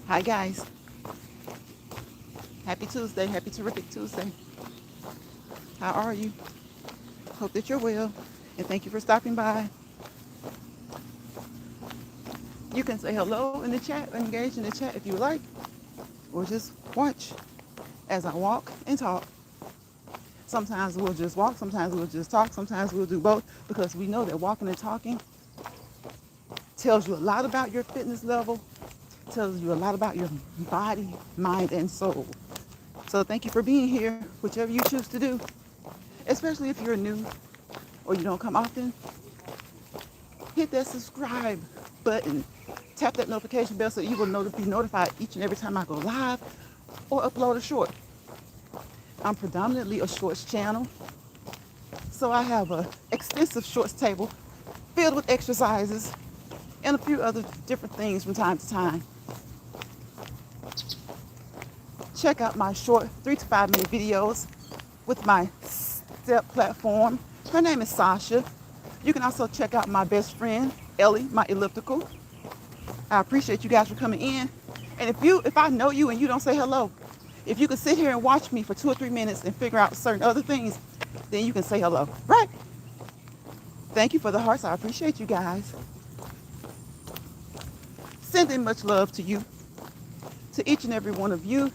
Hi guys, happy Tuesday, happy terrific Tuesday. How are you? Hope that you're well, and thank you for stopping by. You can say hello in the chat or engage in the chat if you would like, or just watch as I walk and talk. Sometimes we'll just walk, sometimes we'll just talk, sometimes we'll do both, because we know that walking and talking tells you a lot about your fitness level, tells you a lot about your body, mind, and soul. So thank you for being here, whichever you choose to do, especially if you're new or you don't come often. Hit that subscribe button, tap that notification bell so you will be notified each and every time I go live or upload a short. I'm predominantly a shorts channel, so I have an extensive shorts table filled with exercises and a few other different things from time to time. Check out my short 3 to 5 minute videos with my step platform. Her name is Sasha. You can also check out my best friend, Ellie, my elliptical. I appreciate you guys for coming in. And if I know you and you don't say hello, if you can sit here and watch me for 2 or 3 minutes and figure out certain other things, then you can say hello, right? Thank you for the hearts. I appreciate you guys. Sending much love to you, to each and every one of you,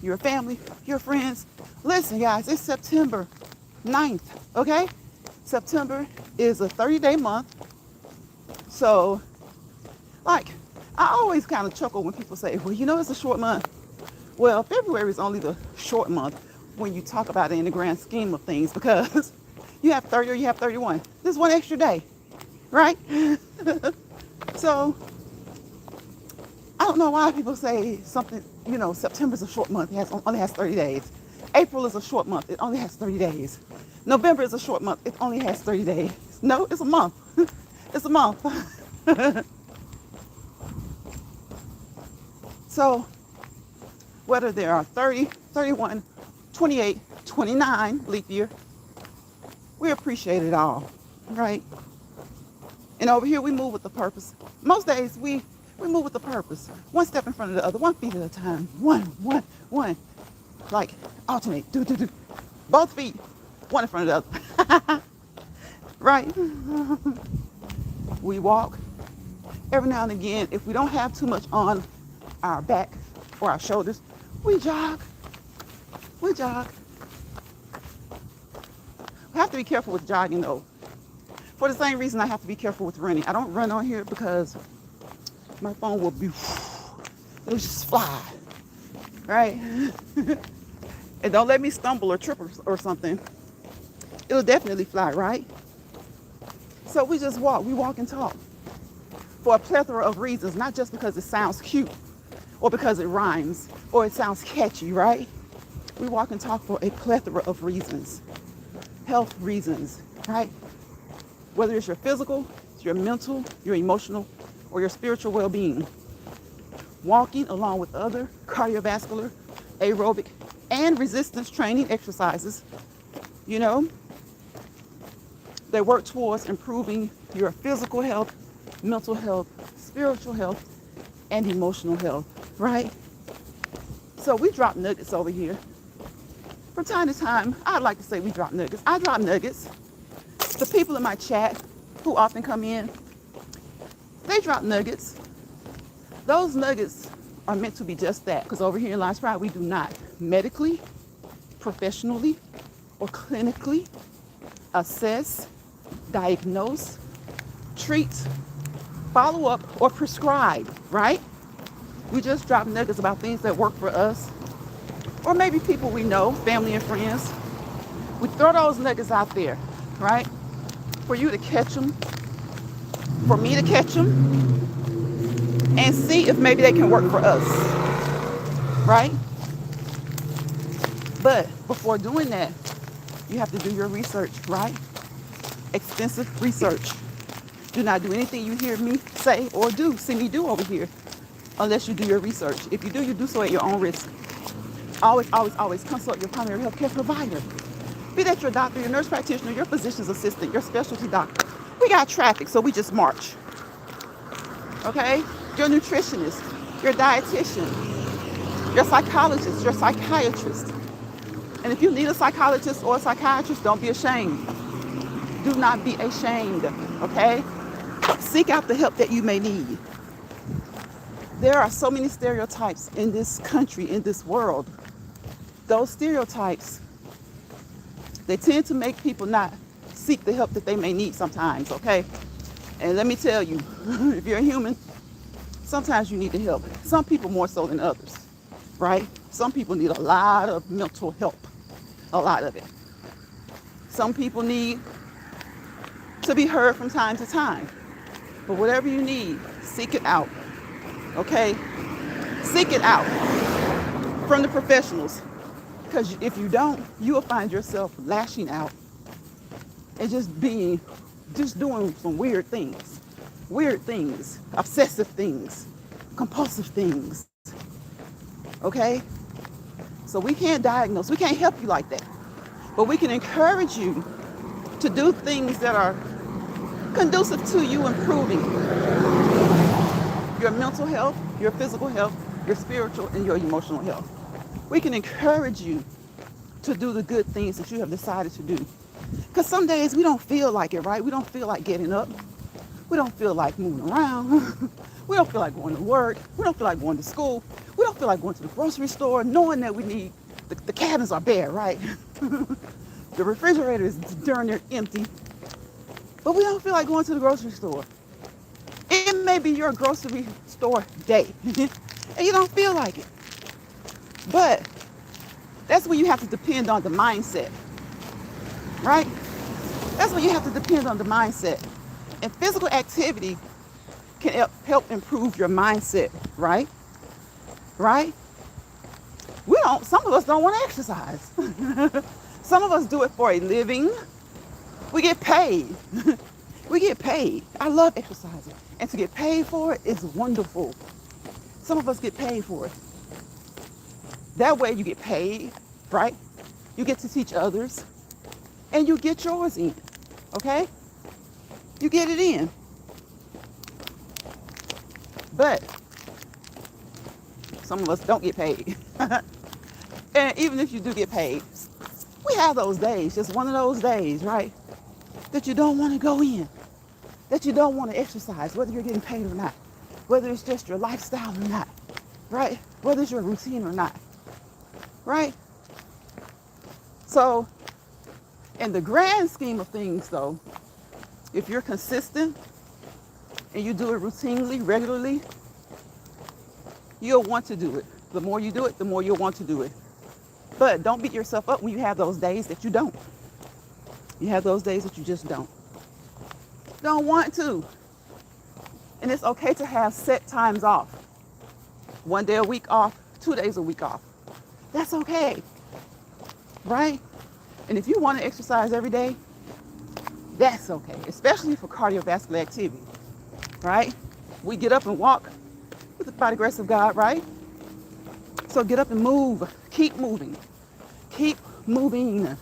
your family, your friends. Listen, guys, it's September 9th, okay? September is a 30-day month. So, like, I always kind of chuckle when people say, well, you know, it's a short month. Well, February is only the short month when you talk about it in the grand scheme of things, because you have 30 or you have 31. This is one extra day, right? So, I don't know why people say something, you know, September's a short month, it only has 30 days. April is a short month, it only has 30 days. November is a short month, it only has 30 days. No, it's a month. It's a month. So, whether there are 30, 31, 28, 29 leap year, we appreciate it all, right? And over here, we move with the purpose. Most days, we move with the purpose. One step in front of the other, 1 feet at a time. One. Like, alternate, do. Both feet, one in front of the other. Right? We walk. Every now and again, if we don't have too much on our back or our shoulders, we jog. We have to be careful with jogging, though. For the same reason I have to be careful with running. I don't run on here because my phone will it'll just fly, right? And don't let me stumble or trip or something. It'll definitely fly, right? So we just walk. We walk and talk for a plethora of reasons, not just because it sounds cute or because it rhymes or it sounds catchy, right? We walk and talk for a plethora of reasons. Health reasons, right? Whether it's your physical, your mental, your emotional, or your spiritual well-being. Walking along with other cardiovascular, aerobic, and resistance training exercises, you know, they work towards improving your physical health, mental health, spiritual health, and emotional health, right? So we drop nuggets over here. From time to time, I'd like to say we drop nuggets. I drop nuggets. The people in my chat who often come in, they drop nuggets. Those nuggets are meant to be just that, because over here in Live Pride, we do not medically, professionally, or clinically assess, diagnose, treat, follow up, or prescribe, right? We just drop nuggets about things that work for us, or maybe people we know, family and friends. We throw those nuggets out there, right? For you to catch them, for me to catch them, and see if maybe they can work for us, right? But before doing that, you have to do your research, right? Extensive research. Do not do anything you hear me say or see me do over here unless you do your research. If you do so at your own risk. Always consult your primary health care provider. Be that your doctor, your nurse practitioner, your physician's assistant, your specialty doctor. We got traffic, so we just march. Okay? Your nutritionist. your dietitian, your psychologist, your psychiatrist. And if you need a psychologist or a psychiatrist, don't be ashamed. Do not be ashamed, okay? Seek out the help that you may need. There are so many stereotypes in this country, in this world. Those stereotypes, they tend to make people not seek the help that they may need sometimes, okay? And let me tell you, if you're a human, sometimes you need the help. Some people more so than others, right? Some people need a lot of mental help, a lot of it. Some people need to be heard from time to time. But whatever you need, seek it out, okay? Seek it out from the professionals. Because if you don't, you will find yourself lashing out and just doing some weird things, obsessive things, compulsive things, okay? So we can't diagnose, we can't help you like that. But we can encourage you to do things that are conducive to you improving your mental health, your physical health, your spiritual, and your emotional health. We can encourage you to do the good things that you have decided to do. Because some days we don't feel like it, right? We don't feel like getting up. We don't feel like moving around. We don't feel like going to work. We don't feel like going to school. We don't feel like going to the grocery store, knowing that we need, the cabinets are bare, right? The refrigerator is darn near empty. But we don't feel like going to the grocery store. It may be your grocery store day, and you don't feel like it. But that's when you have to depend on the mindset, right? That's when you have to depend on the mindset. And physical activity can help improve your mindset, right? Right? Some of us don't want to exercise. Some of us do it for a living. We get paid. We get paid. I love exercising. And to get paid for it is wonderful. Some of us get paid for it. That way you get paid, right? You get to teach others. And you get yours in, okay? You get it in. But some of us don't get paid. And even if you do get paid, we have those days, just one of those days, right? That you don't want to go in, that you don't want to exercise, whether you're getting paid or not, whether it's just your lifestyle or not, right? Whether it's your routine or not, right? So, in the grand scheme of things, though, if you're consistent and you do it routinely, regularly, you'll want to do it. The more you do it, the more you'll want to do it. But don't beat yourself up when you have those days that you don't. You have those days that you just don't. Don't want to. And it's okay to have set times off. 1 day a week off, 2 days a week off. That's okay. Right? And if you want to exercise every day, that's okay, especially for cardiovascular activity, right? We get up and walk by the grace of God, right? So get up and move. Keep moving. Keep moving.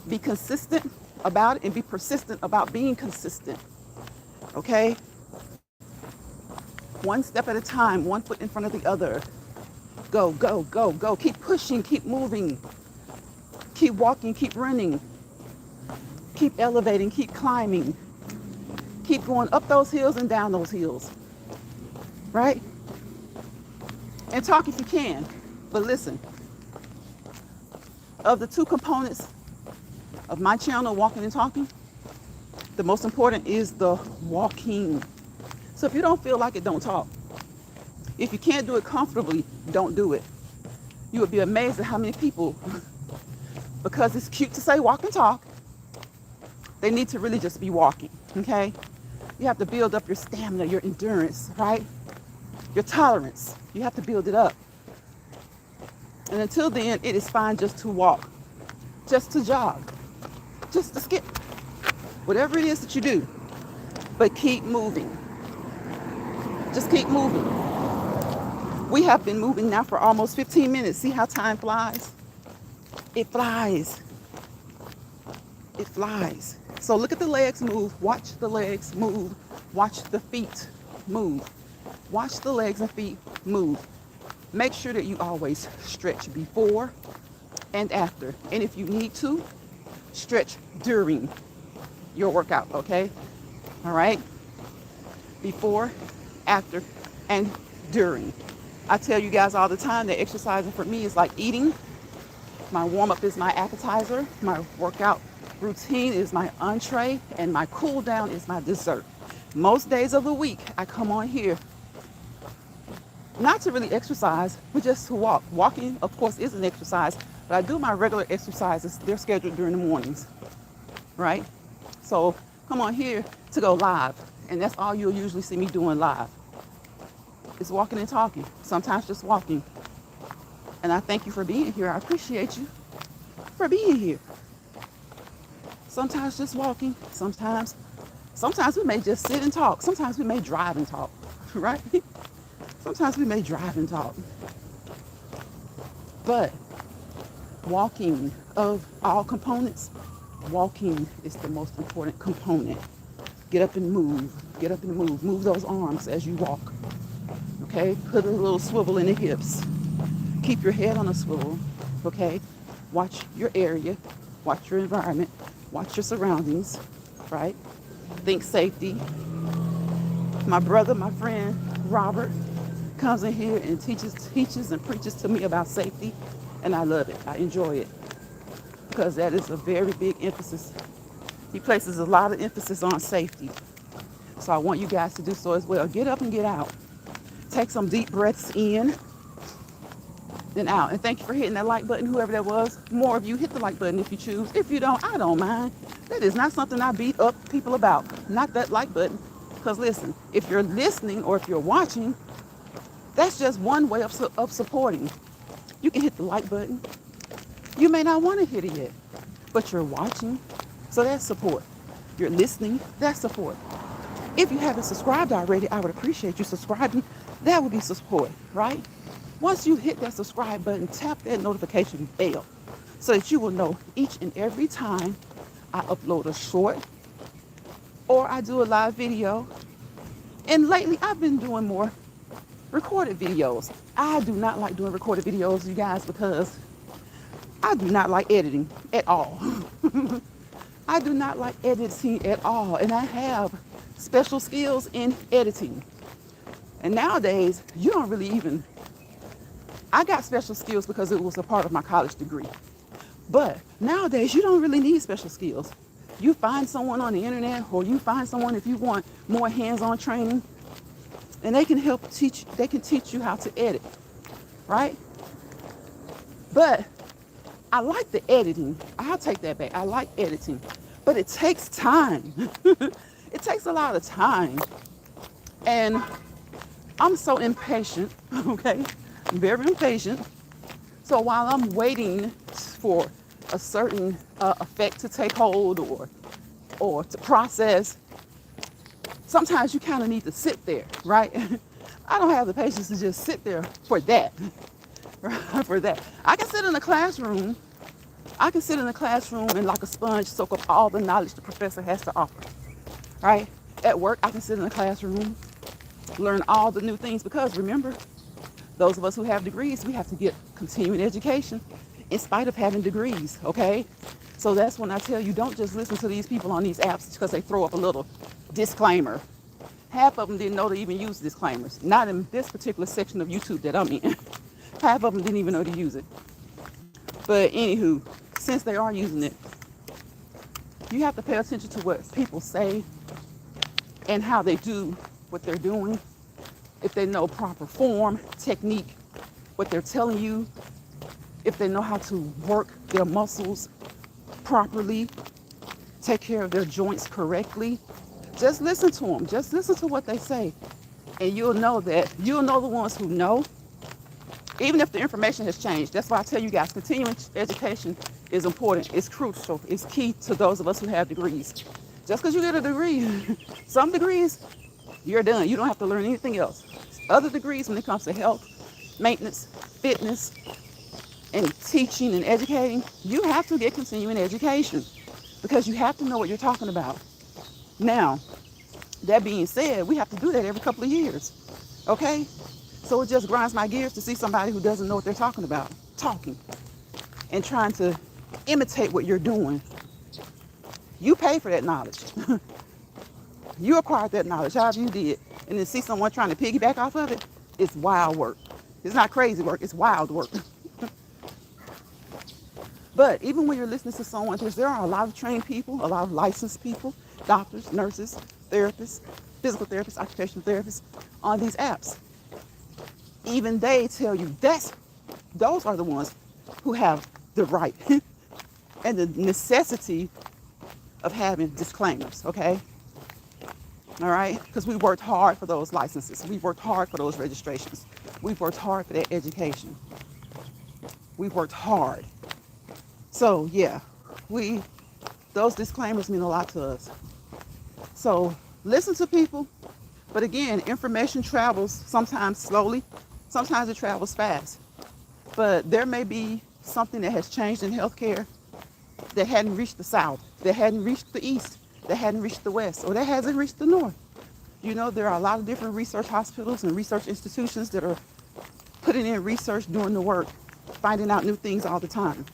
Be consistent about it and be persistent about being consistent, okay? One step at a time, one foot in front of the other. Go, go, go, go. Keep pushing, keep moving. Keep walking, keep running. Keep elevating, keep climbing. Keep going up those hills and down those hills, right? And talk if you can. But listen, of the two components of my channel, walking and talking, the most important is the walking. So if you don't feel like it, don't talk. If you can't do it comfortably, don't do it. You would be amazed at how many people, because it's cute to say walk and talk, they need to really just be walking, okay? You have to build up your stamina, your endurance, right? Your tolerance. You have to build it up. And until then, it is fine just to walk, just to jog, just to skip, whatever it is that you do. But keep moving. Just keep moving. We have been moving now for almost 15 minutes. See how time flies? It flies. It flies. So look at the legs move. Watch the legs move. Watch the feet move. Watch the legs and feet move. Make sure that you always stretch before and after. And if you need to, stretch during your workout, okay? All right? Before, after, and during. I tell you guys all the time that exercising for me is like eating. My warm-up is my appetizer. My workout routine is my entree. And my cool down is my dessert. Most days of the week, I come on here not to really exercise, but just to walk. Walking, of course, is an exercise, but I do my regular exercises. They're scheduled during the mornings, right? So come on here to go live, and that's all you'll usually see me doing live. It's walking and talking, sometimes just walking. And I thank you for being here. I appreciate you for being here. Sometimes just walking, sometimes we may just sit and talk. Sometimes we may drive and talk, right? Sometimes we may drive and talk. But walking, of all components, walking is the most important component. Get up and move. Get up and move. Move those arms as you walk. Okay? Put a little swivel in the hips. Keep your head on a swivel. Okay? Watch your area. Watch your environment. Watch your surroundings. Right? Think safety. My brother, my friend, Robert, comes in here and teaches and preaches to me about safety, and I love it. I enjoy it because that is a very big emphasis. He places a lot of emphasis on safety. So I want you guys to do so as well. Get up and get out. Take some deep breaths in, then out. And thank you for hitting that like button, whoever that was. More of you, hit the like button if you choose. If you don't, I don't mind. That is not something I beat up people about. Not that like button. Because listen, if you're listening or if you're watching, that's just one way of supporting. You can hit the like button. You may not want to hit it yet, but you're watching, so that's support. You're listening, that's support. If you haven't subscribed already, I would appreciate you subscribing. That would be support, right? Once you hit that subscribe button, tap that notification bell so that you will know each and every time I upload a short or I do a live video. And lately, I've been doing more recorded videos. I do not like doing recorded videos, you guys, because I do not like editing at all. I do not like editing at all. And I have special skills in editing. And nowadays, you don't really even... I got special skills because it was a part of my college degree. But nowadays, you don't really need special skills. You find someone on the internet, or you find someone if you want more hands-on training, and they can help teach, they can teach you how to edit, right? But I like the editing. I'll take that back. I like editing, but it takes time. It takes a lot of time. And I'm so impatient, okay? I'm very impatient. So while I'm waiting for a certain effect to take hold or to process, sometimes you kind of need to sit there, right? I don't have the patience to just sit there for that. For that. I can sit in a classroom. I can sit in a classroom and like a sponge soak up all the knowledge the professor has to offer, right? At work, I can sit in a classroom, learn all the new things, because remember, those of us who have degrees, we have to get continuing education in spite of having degrees, okay? So that's when I tell you, don't just listen to these people on these apps because they throw up a little disclaimer. Half of them didn't know to even use disclaimers. Not in this particular section of YouTube that I'm in. Half of them didn't even know to use it. But anywho, since they are using it, you have to pay attention to what people say and how they do what they're doing. If they know proper form, technique, what they're telling you, if they know how to work their muscles properly, take care of their joints correctly, just listen to them. Just listen to what they say. And you'll know the ones who know, even if the information has changed. That's why I tell you guys, continuing education is important. It's crucial. It's key to those of us who have degrees. Just because you get a degree, some degrees, you're done. You don't have to learn anything else. Other degrees, when it comes to health, maintenance, fitness, and teaching and educating, you have to get continuing education because you have to know what you're talking about. Now, that being said, we have to do that every couple of years, okay? So it just grinds my gears to see somebody who doesn't know what they're talking about, talking and trying to imitate what you're doing. You pay for that knowledge. You acquired that knowledge, however you did. And then see someone trying to piggyback off of it, it's wild work. It's not crazy work, it's wild work. But even when you're listening to someone, because there are a lot of trained people, a lot of licensed people, doctors, nurses, therapists, physical therapists, occupational therapists on these apps. Even they tell you those are the ones who have the right and the necessity of having disclaimers, okay? All right? Because we worked hard for those licenses. We worked hard for those registrations. We've worked hard for that education. We've worked hard. So yeah, those disclaimers mean a lot to us. So listen to people, but again, information travels sometimes slowly, sometimes it travels fast. But there may be something that has changed in healthcare that hadn't reached the South, that hadn't reached the East, that hadn't reached the West, or that hasn't reached the North. You know, there are a lot of different research hospitals and research institutions that are putting in research, doing the work, finding out new things all the time.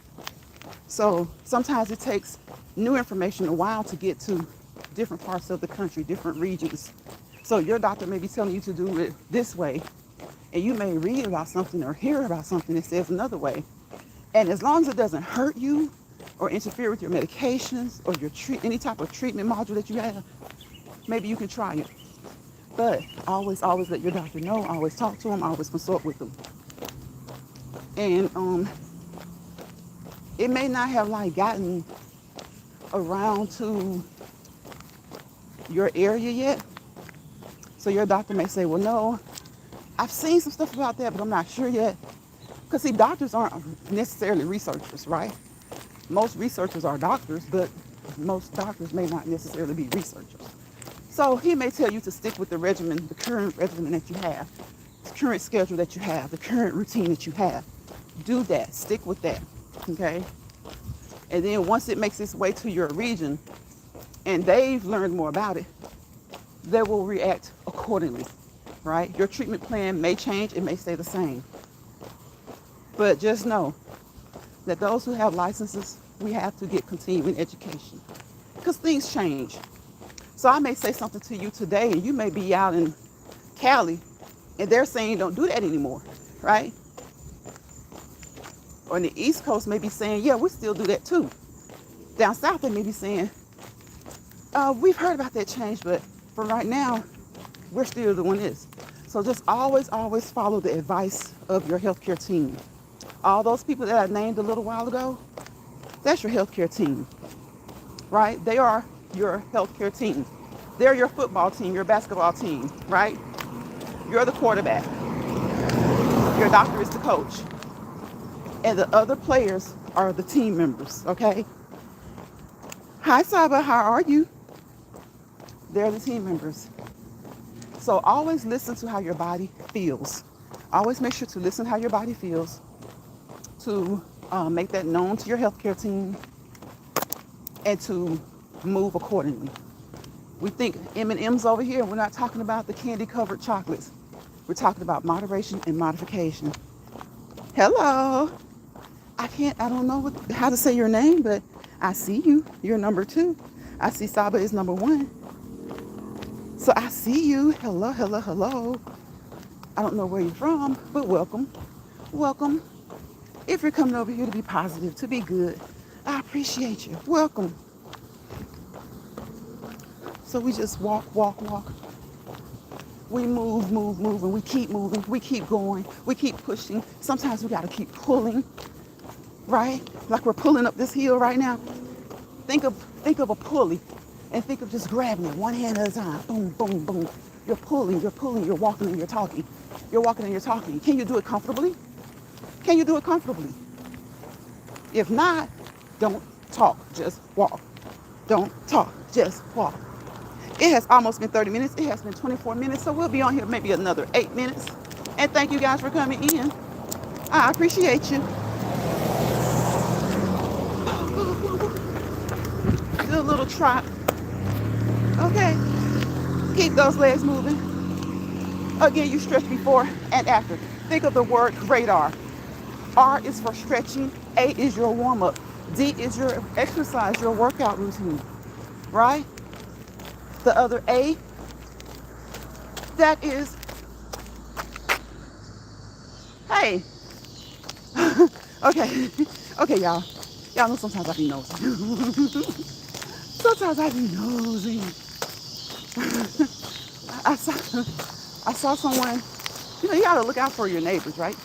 So sometimes it takes new information a while to get to different parts of the country, different regions. So your doctor may be telling you to do it this way, and you may read about something or hear about something that says another way. And as long as it doesn't hurt you or interfere with your medications or your any type of treatment module that you have, maybe you can try it. But always let your doctor know, always talk to them, always consult with them. And it may not have like gotten around to your area yet. So your doctor may say, well, no, I've seen some stuff about that, but I'm not sure yet. Because see, doctors aren't necessarily researchers, right? Most researchers are doctors, but most doctors may not necessarily be researchers. So he may tell you to stick with the regimen, the current regimen that you have, the current schedule that you have, the current routine that you have. Do that, stick with that, okay? And then once it makes its way to your region and they've learned more about it, they will react accordingly, right? Your treatment plan may change, it may stay the same. But just know that those who have licenses, we have to get continuing education because things change. So I may say something to you today and you may be out in Cali and they're saying don't do that anymore, right? Or in the East Coast may be saying, yeah, we still do that too. Down South, they may be saying, we've heard about that change, but for right now, we're still doing this. So just always follow the advice of your healthcare team. All those people that I named a little while ago, that's your healthcare team, right? They are your healthcare team. They're your football team, your basketball team, right? You're the quarterback. Your doctor is the coach. And the other players are the team members, okay? Hi, Saba, how are you? They're the team members. So always listen to how your body feels. Always make sure to listen how your body feels, to make that known to your healthcare team, and to move accordingly. We think M&M's over here, we're not talking about the candy-covered chocolates. We're talking about moderation and modification. Hello. I don't know how to say your name, but I see you. You're number 2. I see Saba is number 1. So I see you. Hello. I don't know where you're from, but welcome. If you're coming over here to be positive, to be good, I appreciate you. Welcome. So we just walk. We move, and we keep moving. We keep going. We keep pushing. Sometimes we got to keep pulling, right? Like we're pulling up this hill right now. Think of a pulley, and think of just grabbing it one hand at a time. Boom, boom, boom. You're pulling. You're walking and you're talking. Can you do it comfortably? If not, don't talk, just walk. Don't talk, just walk. It has almost been 30 minutes. It has been 24 minutes, so we'll be on here maybe another 8 minutes. And thank you guys for coming in. I appreciate you. Do a little trot. Okay. Keep those legs moving. Again, you stretch before and after. Think of the word radar. R is for stretching. A is your warm-up. D is your exercise, your workout routine, right? The other A, that is, hey, okay, okay, y'all. Y'all know sometimes I be nosy. Sometimes I be nosy. I saw someone, you gotta look out for your neighbors, right?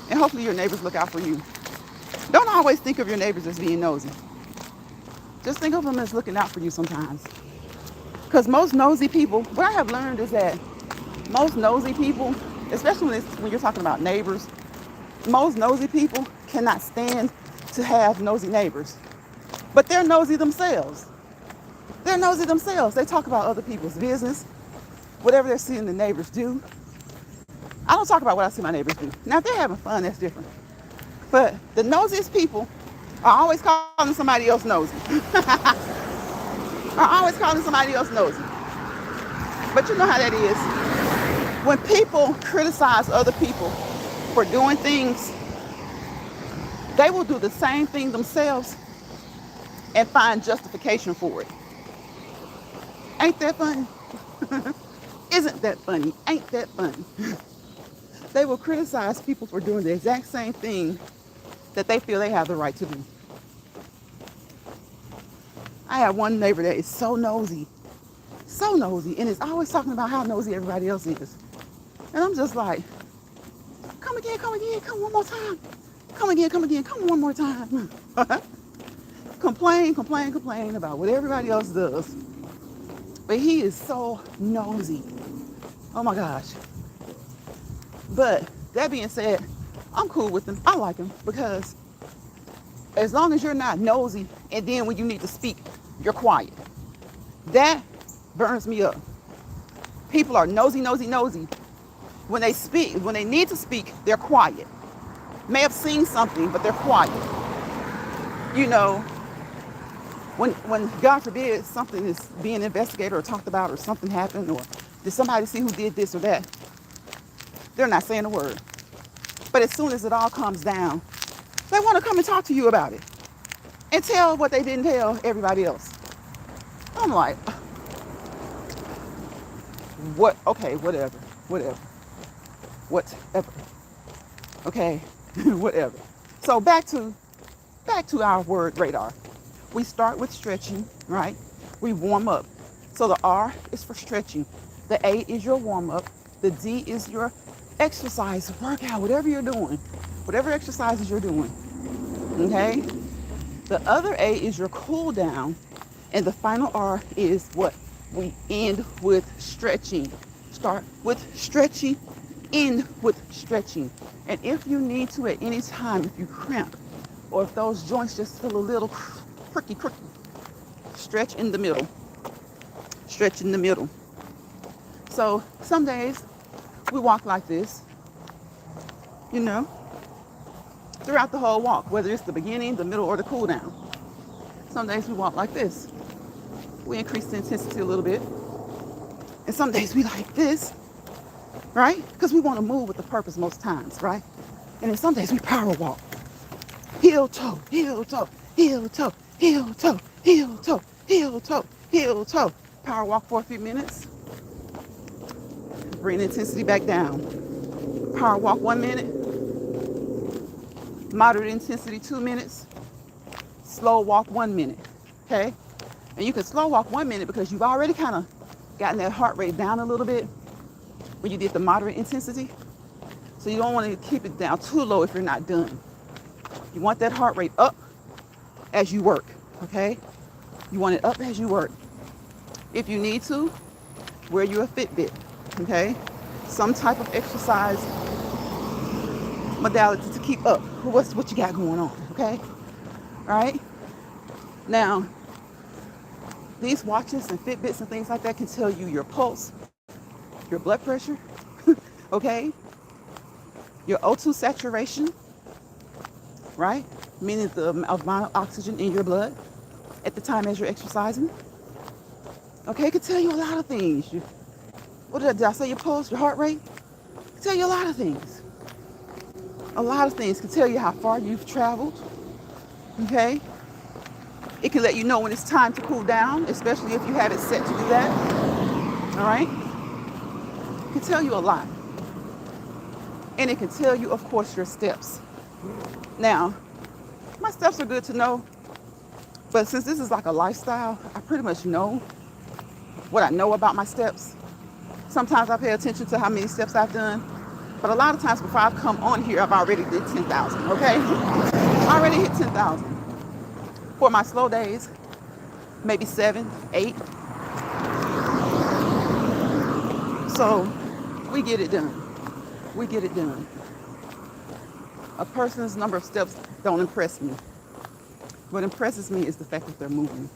And hopefully your neighbors look out for you. Don't always think of your neighbors as being nosy. Just think of them as looking out for you sometimes. Because most nosy people, what I have learned is that most nosy people, especially when you're talking about neighbors, most nosy people cannot stand to have nosy neighbors. But they're nosy themselves. They're nosy themselves. They talk about other people's business, whatever they're seeing the neighbors do. I don't talk about what I see my neighbors do. Now, if they're having fun, that's different. But the nosiest people are always calling somebody else nosy. Are always calling somebody else nosy. But you know how that is. When people criticize other people for doing things, they will do the same thing themselves and find justification for it. Ain't that funny? Isn't that funny? Ain't that funny? They will criticize people for doing the exact same thing that they feel they have the right to do. I have one neighbor that is so nosy, and is always talking about how nosy everybody else is. And I'm just like, come again, come one more time. Come again, come one more time. Complain about what everybody else does. But he is so nosy. Oh my gosh. But that being said, I'm cool with him. I like him because as long as you're not nosy and then when you need to speak, you're quiet. That burns me up. People are nosy. When they speak, when they need to speak, they're quiet. May have seen something, but they're quiet. You know, when God forbid something is being investigated or talked about or something happened or did somebody see who did this or that, they're not saying a word. But as soon as it all comes down, they want to come and talk to you about it and tell what they didn't tell everybody else. I'm like, what? Okay, whatever. Okay, whatever. So back to our word radar. We start with stretching, right? We warm up. So the R is for stretching. The A is your warm up. The D is your exercise, workout, whatever you're doing, whatever exercises you're doing. Okay? The other A is your cool down. And the final R is what? We end with stretching. Start with stretching, end with stretching. And if you need to at any time, if you cramp, or if those joints just feel a little crooked, stretch in the middle. Stretch in the middle. So some days we walk like this, throughout the whole walk, whether it's the beginning, the middle, or the cool down. Some days we walk like this. We increase the intensity a little bit. And some days we like this, right? Because we want to move with the purpose most times, right? And then some days we power walk. Heel toe, heel toe, heel toe, heel toe, heel toe, heel toe, heel toe. Power walk for a few minutes. Bring the intensity back down. Power walk 1 minute. Moderate intensity 2 minutes. Slow walk 1 minute. Okay? And you can slow walk 1 minute because you've already kind of gotten that heart rate down a little bit when you did the moderate intensity. So you don't want to keep it down too low if you're not done. You want that heart rate up as you work, okay? You want it up as you work. If you need to, wear you a Fitbit, okay? Some type of exercise modality to keep up with what you got going on, okay? All right? Now, these watches and Fitbits and things like that can tell you your pulse, your blood pressure, okay? Your O2 saturation, right? Meaning the amount of oxygen in your blood at the time as you're exercising. Okay, it can tell you a lot of things. Did I say your pulse, your heart rate? It can tell you a lot of things. A lot of things. Can tell you how far you've traveled. Okay? It can let you know when it's time to cool down, especially if you had it set to do that. All right? It can tell you a lot. And it can tell you, of course, your steps. Now, my steps are good to know, but since this is like a lifestyle, I pretty much know what I know about my steps. Sometimes I pay attention to how many steps I've done, but a lot of times before I've come on here, I've already did 10,000, okay? I already hit 10,000. For my slow days, maybe 7, 8. So we get it done. We get it done. A person's number of steps don't impress me. What impresses me is the fact that they're moving.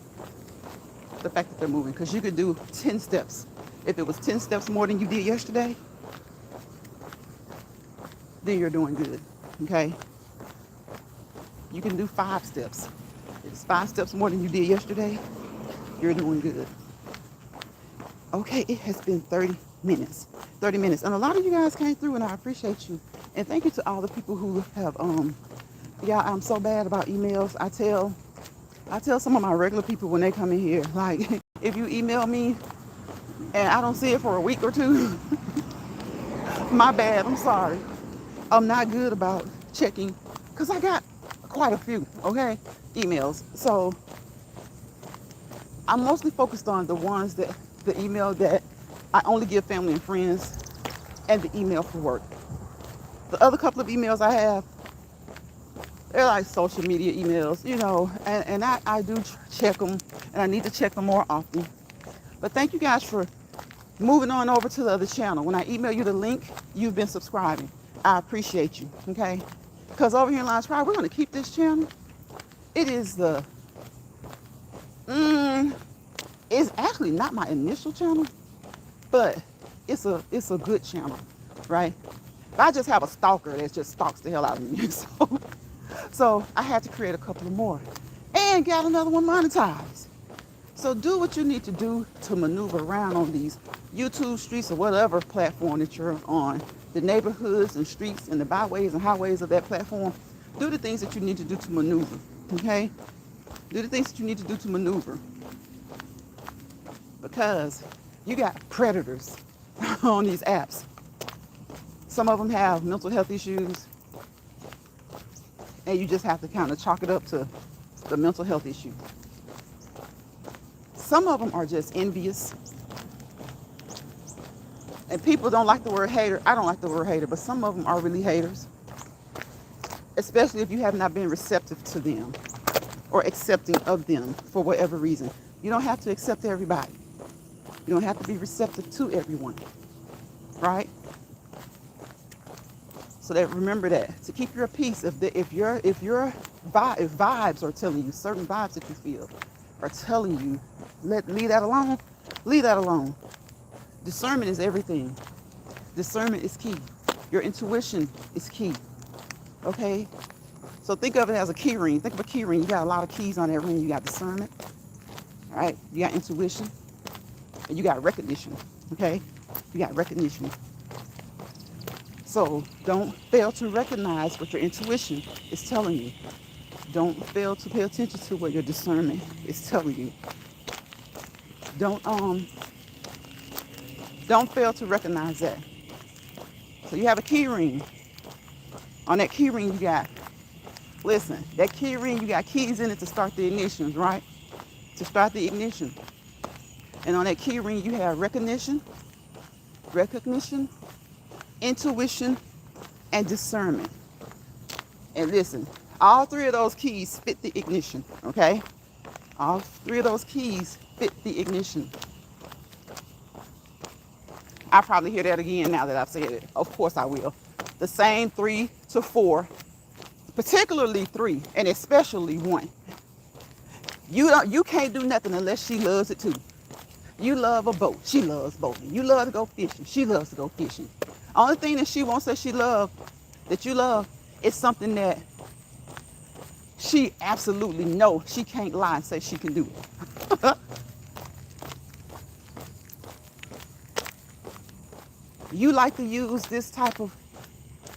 The fact that they're moving. Because you could do 10 steps. If it was 10 steps more than you did yesterday, then you're doing good. Okay? You can do 5 steps. If it's 5 steps more than you did yesterday, you're doing good. Okay, it has been 30 minutes. 30 minutes. And a lot of you guys came through, and I appreciate you. And thank you to all the people who have, yeah, I'm so bad about emails. I tell some of my regular people when they come in here, like, if you email me and I don't see it for a week or two, my bad, I'm sorry. I'm not good about checking, because I got quite a few, okay, emails. So I'm mostly focused on the ones that, the email that I only give family and friends, and the email for work. The other couple of emails I have, they're like social media emails, you know, and I do check them, and I need to check them more often. But thank you guys for moving on over to the other channel. When I email you the link, you've been subscribing. I appreciate you, okay? Because over here in Lions Pride, we're going to keep this channel. It is it's actually not my initial channel, but it's a good channel, right? But I just have a stalker that just stalks the hell out of me. So I had to create a couple of more and got another one monetized. So do what you need to do to maneuver around on these YouTube streets or whatever platform that you're on, the neighborhoods and streets and the byways and highways of that platform. Do the things that you need to do to maneuver, okay? Do the things that you need to do to maneuver. Because you got predators on these apps. Some of them have mental health issues, and you just have to kind of chalk it up to the mental health issue. Some of them are just envious. And people don't like the word hater. I don't like the word hater, but some of them are really haters. Especially if you have not been receptive to them or accepting of them for whatever reason. You don't have to accept everybody. You don't have to be receptive to everyone, right? So that, remember that, to keep your peace, if vibes are telling you, certain vibes that you feel are telling you, leave that alone. Leave that alone. Discernment is everything. Discernment is key. Your intuition is key. Okay? So think of it as a key ring. Think of a key ring. You got a lot of keys on that ring. You got discernment. All right? You got intuition. And you got recognition. Okay? You got recognition. So don't fail to recognize what your intuition is telling you. Don't fail to pay attention to what your discernment is telling you. Don't fail to recognize that. So you have a key ring. On that key ring you got, listen, that key ring, you got keys in it to start the ignition, right? To start the ignition. And on that key ring you have recognition, intuition, and discernment. And listen, all 3 of those keys fit the ignition, okay? All 3 of those keys fit the ignition. I'll probably hear that again now that I've said it. Of course I will. The same 3 to 4, particularly 3, and especially 1. You can't do nothing unless she loves it too. You love a boat. She loves boating. You love to go fishing. She loves to go fishing. Only thing that she won't say that you love, is something that she absolutely knows she can't lie and say she can do it. You like to use this type of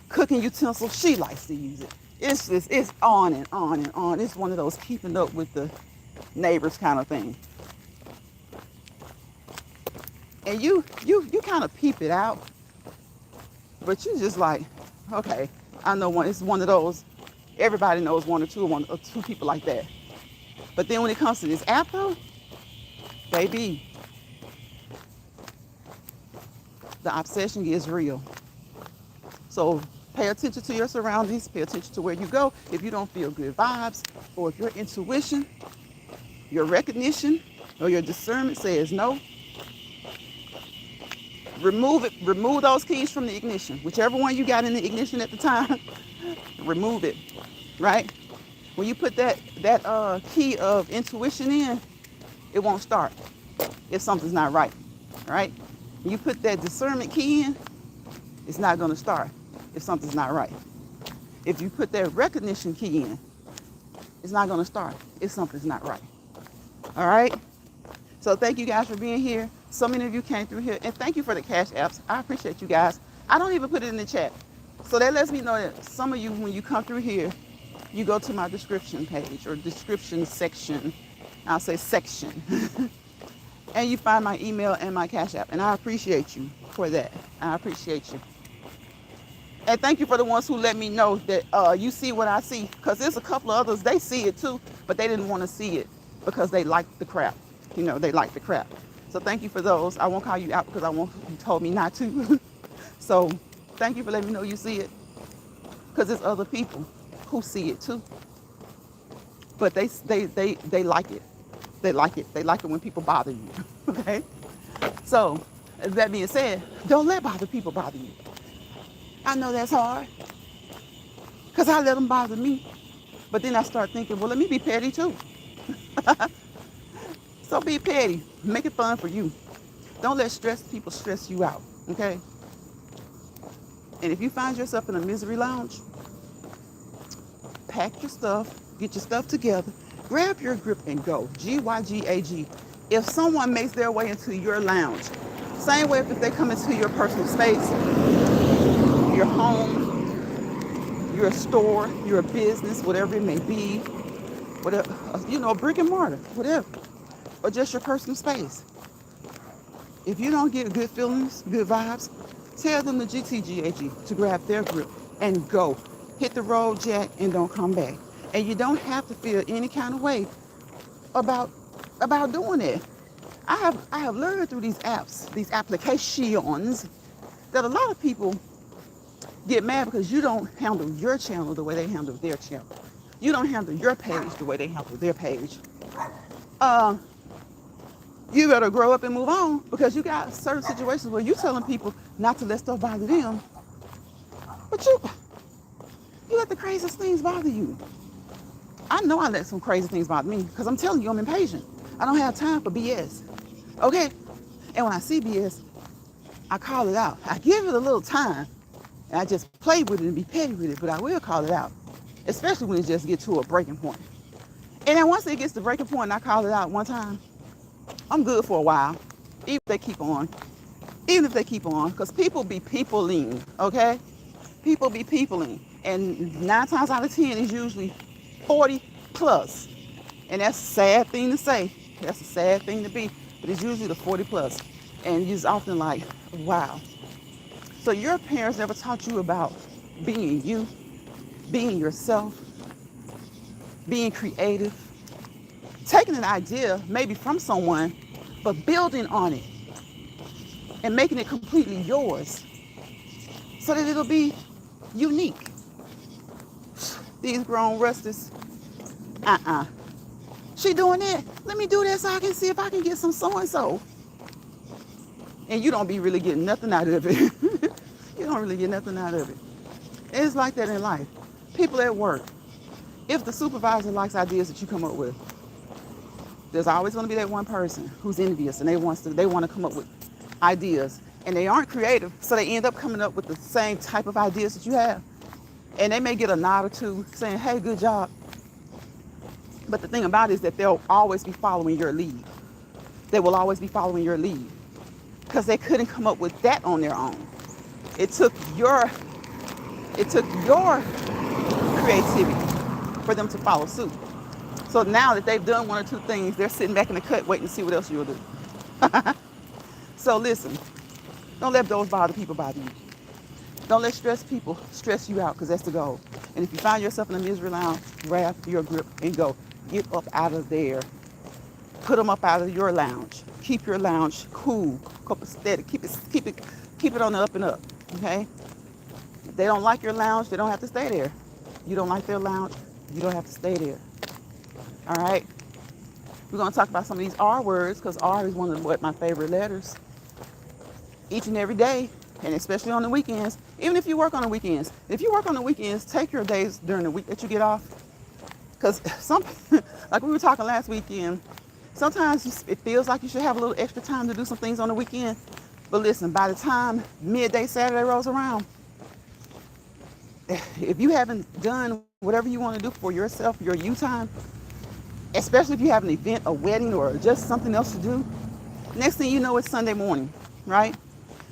cooking utensil. She likes to use it. It's on and on and on. It's one of those keeping up with the neighbors kind of thing. And you kind of peep it out, but you just like, okay, I know one. It's one of those. Everybody knows one or two people like that. But then when it comes to this app though, baby, the obsession gets real. So pay attention to your surroundings. Pay attention to where you go. If you don't feel good vibes, or if your intuition, your recognition, or your discernment says no, remove it. Remove those keys from the ignition. Whichever one you got in the ignition at the time, remove it. Right? When you put that key of intuition in, it won't start if something's not right. Right? When you put that discernment key in, it's not going to start if something's not right. If you put that recognition key in, it's not going to start if something's not right. All right? So thank you guys for being here. So many of you came through here, and thank you for the cash apps. I appreciate you guys. I don't even put it in the chat. So that lets me know that some of you, when you come through here, you go to my description page or description section. I'll say section. And you find my email and my cash app. And I appreciate you for that. I appreciate you. And thank you for the ones who let me know that you see what I see. Because there's a couple of others, they see it too, but they didn't want to see it because they like the crap. You know, they like the crap. So thank you for those. I won't call you out because you told me not to. So thank you for letting me know you see it. Because there's other people who see it too. But they like it. They like it. They like it when people bother you. Okay? So, that being said, don't let people bother you. I know that's hard. Because I let them bother me. But then I start thinking, well, let me be petty too. So be petty. Make it fun for you. Don't let people stress you out. Okay? And if you find yourself in a misery lounge, pack your stuff, get your stuff together, grab your grip and go. GYGAG. If someone makes their way into your lounge, same way if they come into your personal space, your home, your store, your business, whatever it may be, whatever, brick and mortar, whatever, or just your personal space. If you don't get good feelings, good vibes, tell them the GTGAG to grab their grip and go. Hit the road, Jack, and don't come back. And you don't have to feel any kind of way about doing it. I have learned through these apps, these applications, that a lot of people get mad because you don't handle your channel the way they handle their channel. You don't handle your page the way they handle their page. You better grow up and move on, because you got certain situations where you're telling people not to let stuff bother them, but you let the craziest things bother you. I know I let some crazy things bother me because I'm telling you I'm impatient. I don't have time for BS. Okay? And when I see BS, I call it out. I give it a little time and I just play with it and be petty with it, but I will call it out, especially when it just gets to a breaking point. And then once it gets to breaking point and I call it out one time, I'm good for a while, even if they keep on. Because people be peopling, okay? People be peopling. And 9 times out of 10 is usually 40 plus. And that's a sad thing to say. That's a sad thing to be. But it's usually the 40 plus. And it's often like, wow. So your parents never taught you about being you, being yourself, being creative, taking an idea maybe from someone, but building on it and making it completely yours so that it'll be unique. These grown rusties, she doing that, let me do that so I can see if I can get some so-and-so. And you don't be really getting nothing out of it. You don't really get nothing out of it. It's like that in life. People at work, if the supervisor likes ideas that you come up with, there's always going to be that one person who's envious and they want to come up with ideas, and they aren't creative, so they end up coming up with the same type of ideas that you have. And they may get a nod or two saying, hey, good job. But the thing about it is that they'll always be following your lead. They will always be following your lead because they couldn't come up with that on their own. It took your creativity for them to follow suit. So now that they've done one or two things, they're sitting back in the cut waiting to see what else you'll do. So listen, don't let those people bother you. Don't let stress people stress you out, because that's the goal. And if you find yourself in a misery lounge, grab your grip and go. Get up out of there. Put them up out of your lounge. Keep your lounge cool, steady. Keep it on the up and up. Okay? If they don't like your lounge, they don't have to stay there. You don't like their lounge, you don't have to stay there. All right? We're going to talk about some of these R words, because R is one of my favorite letters. Each and every day, and especially on the weekends, even if you work on the weekends. If you work on the weekends, take your days during the week that you get off. Because like we were talking last weekend, sometimes it feels like you should have a little extra time to do some things on the weekend. But listen, by the time midday Saturday rolls around, if you haven't done whatever you want to do for yourself, your you time, especially if you have an event, a wedding, or just something else to do, next thing you know, it's Sunday morning, right?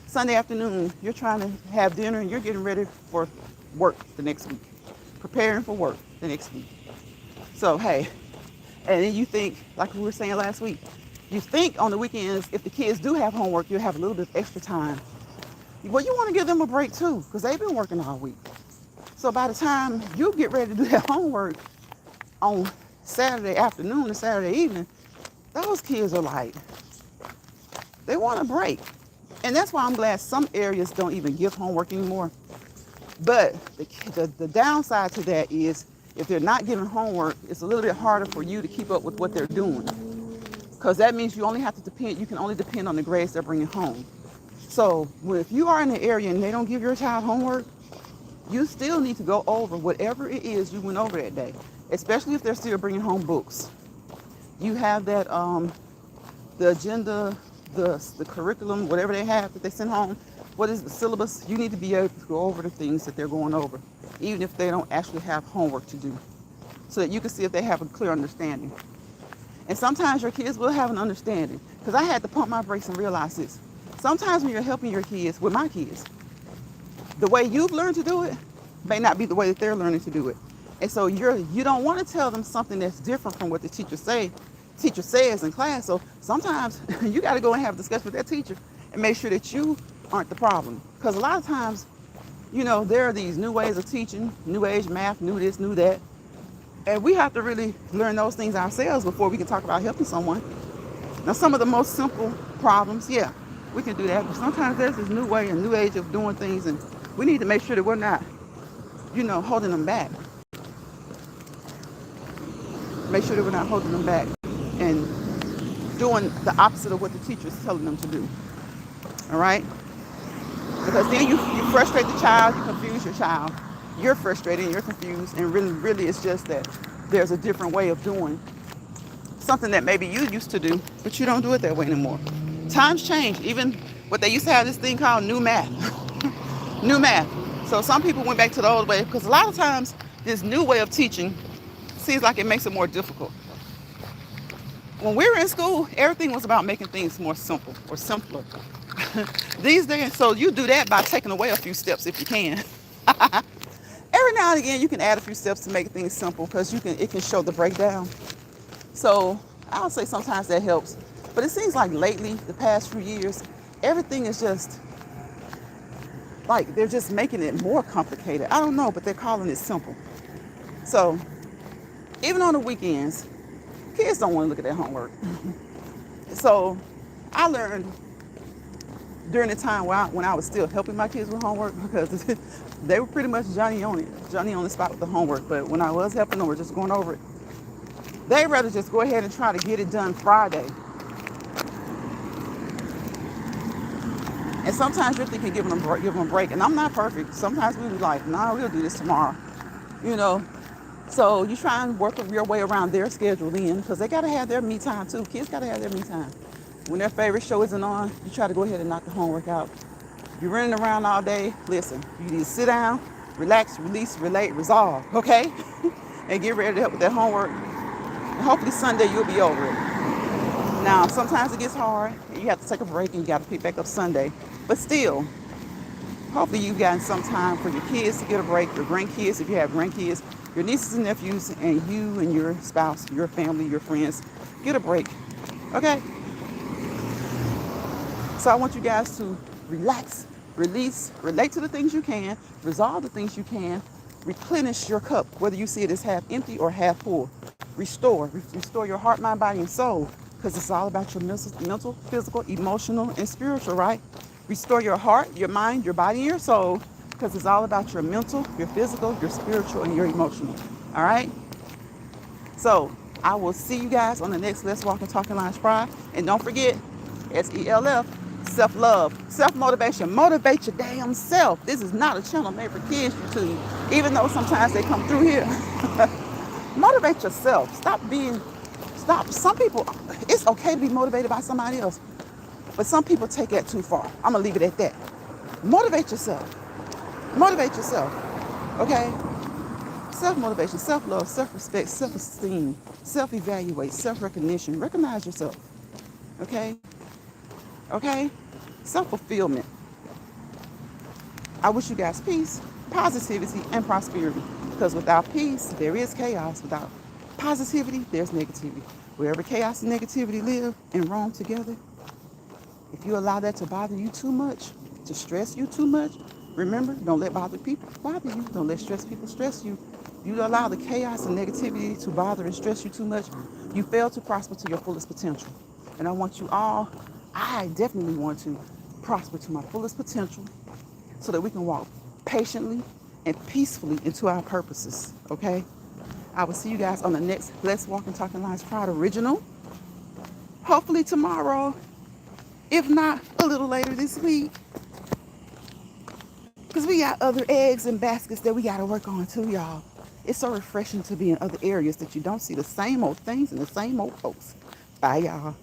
Sunday afternoon, you're trying to have dinner and you're getting ready for work the next week, preparing for work the next week. So, hey, and then you think, like we were saying last week, you think on the weekends, if the kids do have homework, you'll have a little bit of extra time. Well, you want to give them a break too, because they've been working all week. So by the time you get ready to do that homework on Saturday afternoon and Saturday evening, those kids are like, they want a break. And that's why I'm glad some areas don't even give homework anymore. But the downside to that is, if they're not giving homework, it's a little bit harder for you to keep up with what they're doing. Because that means you can only depend on the grades they're bringing home. So if you are in the area and they don't give your child homework, you still need to go over whatever it is you went over that day, especially if they're still bringing home books. You have that, the agenda, the curriculum, whatever they have that they send home, what is the syllabus? You need to be able to go over the things that they're going over, even if they don't actually have homework to do, so that you can see if they have a clear understanding. And sometimes your kids will have an understanding, because I had to pump my brakes and realize this. Sometimes when you're helping your kids, with my kids, the way you've learned to do it may not be the way that they're learning to do it. And so you don't want to tell them something that's different from what the teacher says in class. So sometimes you got to go and have a discussion with that teacher and make sure that you aren't the problem. Because a lot of times, there are these new ways of teaching, new age math, new this, new that. And we have to really learn those things ourselves before we can talk about helping someone. Now, some of the most simple problems, yeah, we can do that. But sometimes there's this new way and new age of doing things, and we need to make sure that we're not, holding them back. Make sure that we're not holding them back and doing the opposite of what the teacher is telling them to do. All right? Because then you frustrate the child, you confuse your child. You're frustrated and you're confused, and really it's just that there's a different way of doing something that maybe you used to do, but you don't do it that way anymore. Times change. Even what they used to have this thing called new math. New math. So some people went back to the old way, because a lot of times this new way of teaching seems like it makes it more difficult. When we were in school, everything was about making things more simple or simpler. These days, so you do that by taking away a few steps if you can. Every now and again, you can add a few steps to make things simple, because it can show the breakdown. So I would say sometimes that helps. But it seems like lately, the past few years, everything is just like they're just making it more complicated. I don't know, but they're calling it simple. So even on the weekends, kids don't want to look at their homework. So I learned during the time when I was still helping my kids with homework, because they were pretty much Johnny on the spot with the homework. But when I was helping them or just going over it, they'd rather just go ahead and try to get it done Friday. And sometimes you're thinking, give them a break. And I'm not perfect. Sometimes we be like, nah, we'll do this tomorrow. So you try and work your way around their schedule then, because they got to have their me time too. Kids got to have their me time. When their favorite show isn't on, you try to go ahead and knock the homework out. If you're running around all day, listen, you need to sit down, relax, release, relate, resolve, okay? And get ready to help with that homework. And hopefully Sunday you'll be over it. Now, sometimes it gets hard, and you have to take a break, and you got to pick back up Sunday. But still, Hopefully you've gotten some time for your kids to get a break, your grandkids, if you have grandkids, your nieces and nephews, and you and your spouse, your family, your friends, get a break. Okay? So I want you guys to relax, release, relate to the things you can, resolve the things you can, replenish your cup, whether you see it as half empty or half full. Restore your heart, mind, body, and soul, because it's all about your mental, physical, emotional, and spiritual, right? Restore your heart, your mind, your body, and your soul, because it's all about your mental, your physical, your spiritual, and your emotional. All right? So I will see you guys on the next Let's Walk and Talking Lines Friday. And don't forget, SELF, self-love, self-motivation. Motivate your damn self. This is not a channel made for kids, YouTube. Even though sometimes they come through here. Motivate yourself. Stop. Some people, it's okay to be motivated by somebody else. But some people take that too far. I'm going to leave it at that. Motivate yourself. Motivate yourself. Okay? Self-motivation, self-love, self-respect, self-esteem, self-evaluate, self-recognition. Recognize yourself. Okay? Okay? Self-fulfillment. I wish you guys peace, positivity, and prosperity. Because without peace, there is chaos. Without positivity, there's negativity. Wherever chaos and negativity live and roam together, if you allow that to bother you too much, to stress you too much, remember, don't let bother people bother you. Don't let stress people stress you. You allow the chaos and negativity to bother and stress you too much, you fail to prosper to your fullest potential. And I definitely want to prosper to my fullest potential so that we can walk patiently and peacefully into our purposes, okay? I will see you guys on the next Let's Walk and Talking Lines Pride original. Hopefully tomorrow, if not a little later this week, because we got other eggs and baskets that we got to work on too, y'all. It's so refreshing to be in other areas that you don't see the same old things and the same old folks. Bye, y'all.